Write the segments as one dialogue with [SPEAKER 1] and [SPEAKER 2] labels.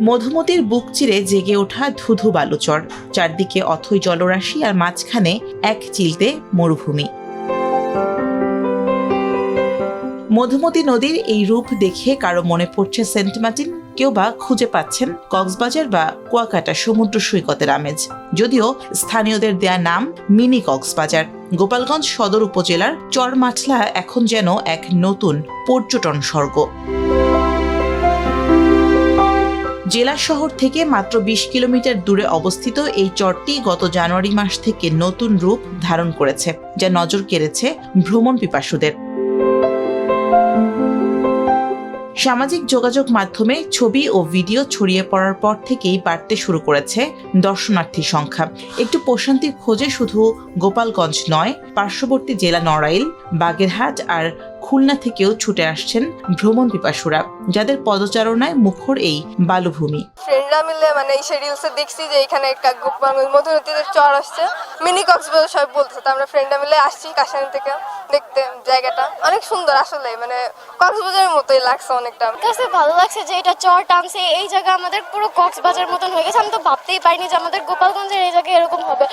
[SPEAKER 1] মধুমতির বুক চিরে জেগে ওঠা ধুধু বালুচর, চারদিকে অথই জলরাশি আর মাঝখানে এক চিলতে মরুভূমি। মধুমতি নদীর এই রূপ দেখে কারো মনে পড়ছে সেন্ট মার্টিন, কেউ বা খুঁজে পাচ্ছেন কক্সবাজার বা কুয়াকাটা সমুদ্র সৈকতের আমেজ। যদিও স্থানীয়দের দেয়া নাম মিনি কক্সবাজার। গোপালগঞ্জ সদর উপজেলার চরমাঠলা এখন যেন এক নতুন পর্যটন স্বর্গ। জেলা শহর থেকে মাত্র ২০ কিলোমিটার দূরে অবস্থিত এই চরটি গত জানুয়ারি মাস থেকে নতুন রূপ ধারণ করেছে, যা নজর কেড়েছে ভ্রমণ পিপাসুদের। সামাজিক যোগাযোগ মাধ্যমে ছবি ও ভিডিও ছড়িয়ে পড়ার পর থেকেই বাড়তে শুরু করেছে দর্শনার্থীর সংখ্যা। একটু প্রশান্তির খোঁজে শুধু গোপালগঞ্জ নয়, পার্শ্ববর্তী জেলা নড়াইল, বাগেরহাট আর খুলনা থেকেও ছুটে আসছেন ভ্রমণ পিপাসুরা, যাদের পদচারণায় মুখর এই বালুভূমি।
[SPEAKER 2] ফ্রেন্ডরা মিলে এই রিলসে দেখছি যে এখানে একটা গোপালগঞ্জ মধুমতিদের চর আসছে, মিনি কক্সবাজার সবাই বলতেছে। তো আমরা ফ্রেন্ডরা মিলে আসছি কাশানি থেকে দেখতে। জায়গাটা অনেক সুন্দর, আসলে কক্সবাজারের মতোই লাগছে অনেকটা।
[SPEAKER 3] কাছে ভালো লাগছে যে এটা চর টানছে, এই জায়গা আমাদের পুরো কক্সবাজার মতন হয়ে গেছে। আমি তো ভাবতেই পারিনি যে আমাদের গোপালগঞ্জের এই জায়গায় এরকম হবে।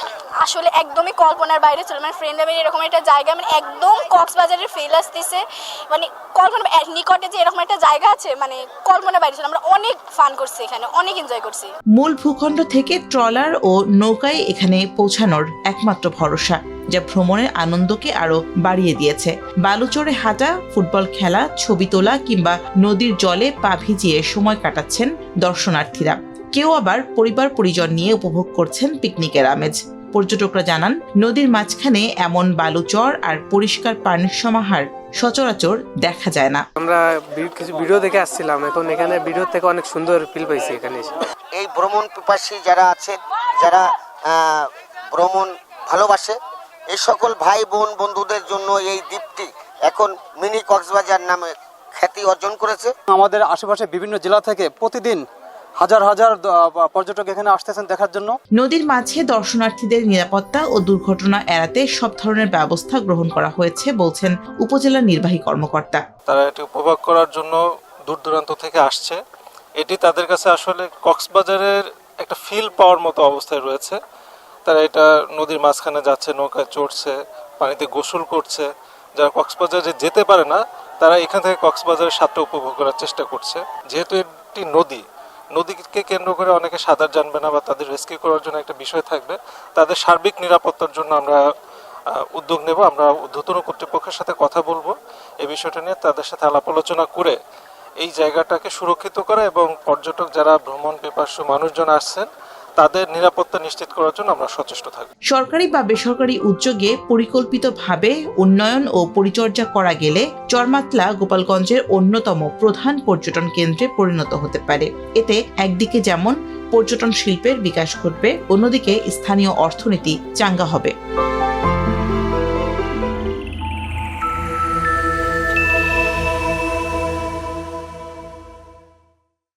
[SPEAKER 3] আসলে একদমই কল্পনার বাইরে ছিল। ফ্রেন্ডরা মিলে এরকম একটা জায়গা একদম কক্সবাজারের ফিল আসতেছে। কল্পনা নিকটে যে এরকম একটা জায়গা আছে, কল্পনার বাইরে ছিল। আমরা অনেক ফান করছি, এখানে অনেক এনজয় করছি।
[SPEAKER 1] মূল ভূখণ্ড থেকে ট্রলার ও নৌকায় এখানে পৌঁছানোর একমাত্র ভরসা, যা ভ্রমণের আনন্দকে আরো বাড়িয়ে দিয়েছে। বালুচরে হাঁটা, ফুটবল খেলা, ছবি তোলা কিংবা নদীর জলে পা ভিজিয়ে সময় কাটাচ্ছেন দর্শনার্থীরা। কেউ আবার পরিবার পরিজন নিয়ে উপভোগ করছেন পিকনিকের আমেজ। পর্যটকরা জানান, নদীর মাঝখানে এমন বালুচর আর পরিষ্কার পানির সমাহার সচরাচর দেখা যায় না।
[SPEAKER 4] আমরা কিছু ভিডিও দেখে আসছিলাম, এখন এখানে ভিডিও থেকে অনেক সুন্দর ফিল পাইছি এখানে এসে।
[SPEAKER 5] এই ভ্রমণ পিপাসী যারা আছে, যারা ভ্রমণ ভালোবাসে, এই সকল ভাই বোন বন্ধুদের জন্য এই দ্বীপটি এখন মিনি কক্সবাজার নামে খ্যাতি অর্জন করেছে।
[SPEAKER 6] আমাদের আশেপাশে বিভিন্ন জেলা থেকে প্রতিদিন হাজার হাজার পর্যটক এখানে আসতেছেন দেখার জন্য।
[SPEAKER 1] নদীর মাঝে দর্শনার্থীদের নিরাপত্তা ও দুর্ঘটনা এড়াতে সব ধরনের ব্যবস্থা গ্রহণ করা হয়েছে বলছেন উপজেলা নির্বাহী কর্মকর্তা।
[SPEAKER 7] তারা এটি উপভোগ করার জন্য দূর দূরান্ত থেকে আসছে। এটি তাদের কাছে আসলে কক্সবাজারের একটা ফিল পাওয়ার মতো অবস্থায় রয়েছে। তারা এটা নদীর মাঝখানে যাচ্ছে, নৌকায় চড়ছে, পানিতে গোসল করছে। যারা কক্সবাজারে যেতে পারে না, তারা এখান থেকে কক্সবাজারের স্বাদটা উপভোগ করার চেষ্টা করছে। যেহেতু এটি নদীকে কেন্দ্র করে অনেকে সাঁতার জানবে না বা তাদের রেস্কিউ করার জন্য একটা বিষয় থাকবে, তাদের সার্বিক নিরাপত্তার জন্য আমরা উদ্যোগ নেব। আমরা ঊর্ধ্বতন কর্তৃপক্ষের সাথে কথা বলবো এই বিষয়টা নিয়ে, তাদের সাথে আলাপ আলোচনা করে এই জায়গাটাকে সুরক্ষিত করা এবং পর্যটক যারা ভ্রমণ পিপাসু মানুষজন আসছেন তাদের নিরাপত্তা নিশ্চিত করার জন্য আমরা সচেষ্ট থাকব।
[SPEAKER 1] সরকারি বা বেসরকারি উদ্যোগে পরিকল্পিতভাবে উন্নয়ন ও পরিচর্যা করা গেলে চরমাতলা গোপালগঞ্জের অন্যতম প্রধান পর্যটন কেন্দ্রে পরিণত হতে পারে। এতে একদিকে যেমন পর্যটন শিল্পের বিকাশ ঘটবে, অন্যদিকে স্থানীয় অর্থনীতি চাঙ্গা হবে।